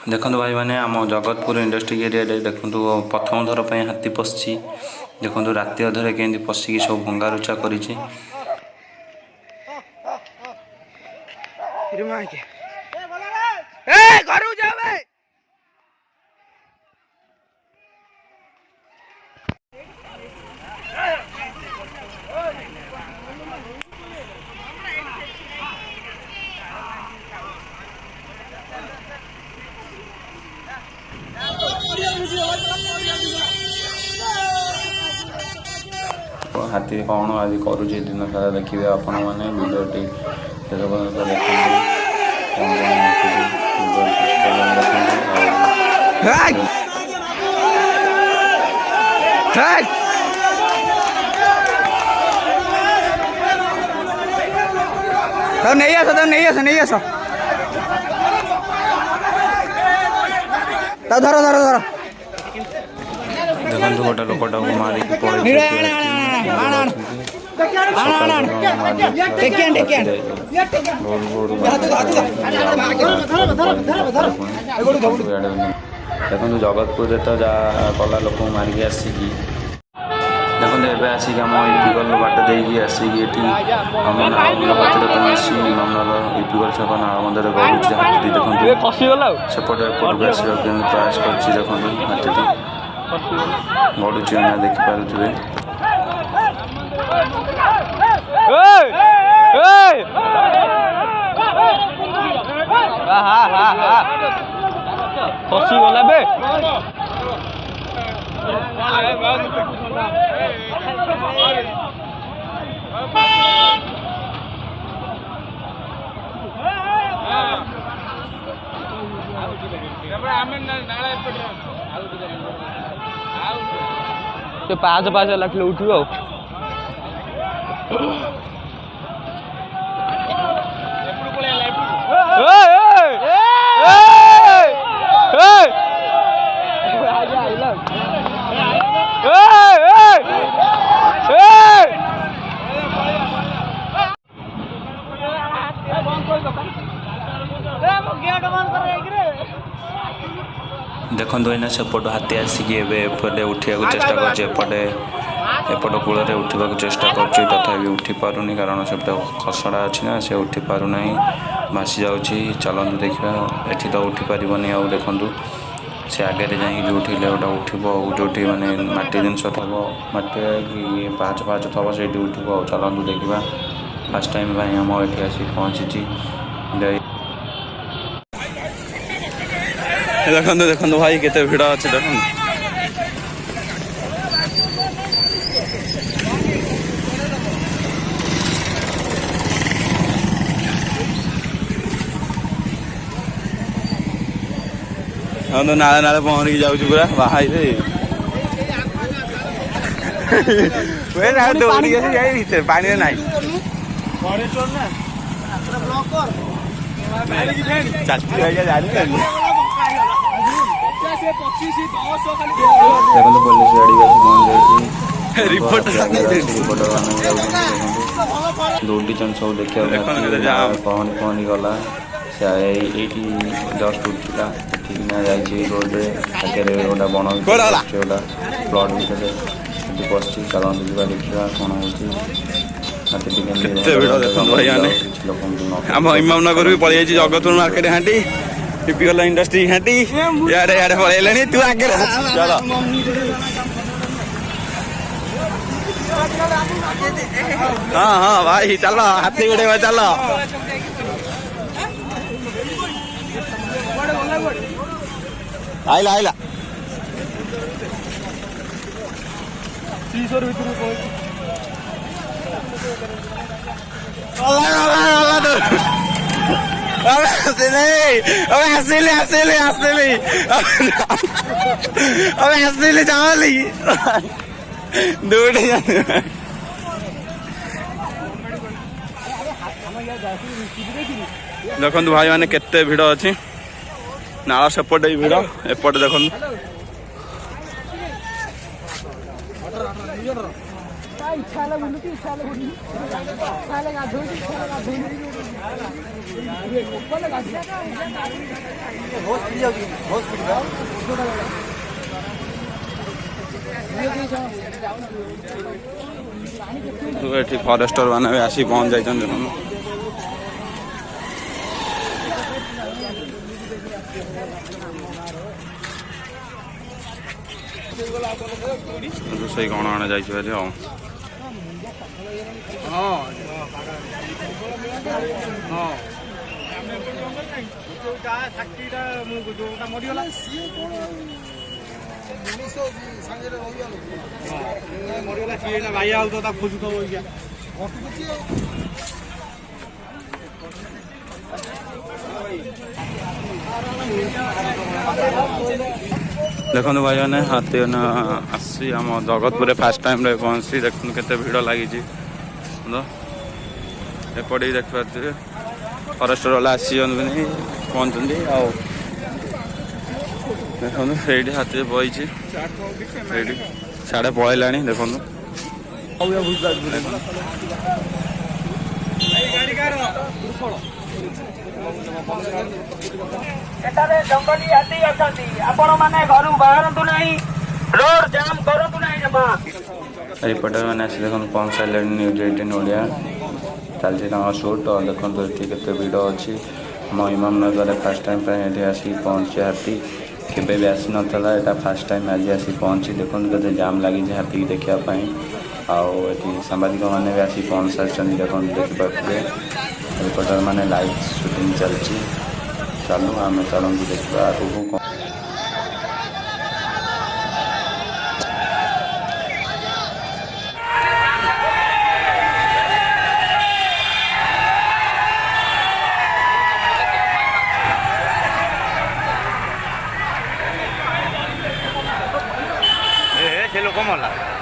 देखो भाई मैंने आम जगतपुर इंडस्ट्री एरिया देखो प्रथम थर पर हाथी पशि देखो राति अधरे केमती पशिकी सब भंगारुचा कर हाथी कौन आज करुचे दिन सारा देखिए आपण मैंने भिडियोटी नहीं आस धर धर धर देखो गोटे लोकटा को मारिक देखो जगतपुर तो जहाँ कला लोक मारिक आसिकी देखो एवं आसिक आम इपिकल बाट देकी आसिक आम नालगुंड पाखे पहुँची इमामनगर इपिकल छक नालगंडे गड़ुची हाथी देखो सेपटे एपटू आसवा प्रयास कर देखो हाथी गड़ुची देखिपे फसीगला बे पाँच पाँच लाख उठू देखो एना सेपट हाथी आसिक एपटे उठा चेष्टा करपटे एपट कूल उठा चेष्टा कर तथापि उठी पारुनी कारण सेपटे खसड़ा अच्छी ना से उठी पारना भासी जाऊँगी चलतु देखा एटी तो उठी पारनी आउ देखु से आगे जाए जो गोटा उठब जो मैंने मटी जिनस थब मटी पाँच पाँच थब से उठब चलतु देखा फास्ट टाइम आम ये आसिक पहुँची देखो देखो भाई केते भिड़ अच्छे देखो हम तो नाले नाले पहरिक जाऊँ पूरा बाहर पानी ना देखो पुलिस गाड़ी रिपोर्ट दौड़ी चन सब देखा पहनी पहनी गला से जस्ट उठा ठीक ना जाइए रोड आगे गोटा बण गोटा प्लट भितर पशि चलते जा देखा कौन हो इमामनगर भी पलि जगतपुर मार्केट हांटी टिपिकल इंडस्ट्री हांटी यारे यारे पलैले तू आगे चल हाँ हाँ भाई चल हाथी गुड़े चल आइला आइला हसिले चावली दौड़े देखो भाई मैंने केते भिड़ अच्छी नाला सेपटे भिड़ एपटे देखो ଇଚ୍ଛା ହେଲା ବୁଲୁଛି ଇଚ୍ଛା ହେଲେ ବୁଲୁଛି ଇଚ୍ଛା ହେଲେ ଗାଧୋଉଛି ଇଚ୍ଛା ହେଲେ ଗାଧୋଉନି ଏଠି ଫରେଷ୍ଟର ମାନେ ବି ଆସି ପହଞ୍ଚି ଯାଇଛନ୍ତି ରୋଷେଇ କ'ଣ ଆଣେ ଯାଇଛି ଭାରି ଆଉ ଦେଖନ୍ତୁ ଭାଇମାନେ ହାତୀ ଆସି ଆମ ଜଗତପୁରରେ ଫାଷ୍ଟ ଟାଇମ୍ରେ ପହଞ୍ଚି ଦେଖନ୍ତୁ କେତେ ଭିଡ଼ ଲାଗିଛି ଏପଟେ ଦେଖିପାରୁଥିବେ ଫରେଷ୍ଟର ବାଲା ଆସିଛନ୍ତି ପହଞ୍ଚୁଛନ୍ତି ଆଉ ଦେଖନ୍ତୁ ସେଇଠି ହାତୀ ବଇଛି ସେଇଠି ସାଡ଼େ ପଳେଇଲାଣି ଦେଖନ୍ତୁ ଏଠାରେ ଜଙ୍ଗଲୀ ହାତୀ ଅଛନ୍ତି ଆପଣ ମାନେ ଘରୁ ବାହାରନ୍ତୁ ନାହିଁ ରୋଡ ଜାମ୍ କରନ୍ତୁ ନାହିଁ ଜମା ଏଇପଟେ ମାନେ ଆସି ଦେଖନ୍ତୁ ପହଞ୍ଚି ସାରିଲେଣି ନ୍ୟୁଜ୍ 18 ଓଡ଼ିଆ ଚାଲିଛି ତାଙ୍କ ସୁଟ୍ ଦେଖନ୍ତୁ ଏଠି କେତେ ଭିଡ଼ ଅଛି ଆମ ଇମାମନଗରରେ ଫାଷ୍ଟ ଟାଇମ୍ ପାଇଁ ଏଠି ଆସିକି ପହଞ୍ଚି ହାତୀ କେବେ ବି ଆସିନଥିଲା ଏଇଟା ଫାଷ୍ଟ ଟାଇମ୍ ଆଜି ଆସି ପହଞ୍ଚି ଦେଖନ୍ତୁ କେତେ ଜାମ୍ ଲାଗିଛି ହାତୀକି ଦେଖିବା ପାଇଁ ଆଉ ଏଠି ସାମ୍ବାଦିକମାନେ ବି ଆସି ପହଞ୍ଚି ସାରିଛନ୍ତି ଦେଖନ୍ତୁ ଦେଖିପାରୁଥିବେ ରିପୋର୍ଟର ମାନେ ଲାଇଭ୍ ସୁଟିଂ ଚାଲିଛି ଚାଲୁ ଆମେ ଚାଲନ୍ତୁ ଦେଖିବା ଆଗକୁ କ'ଣ ସେ ଲୋକ ମଲା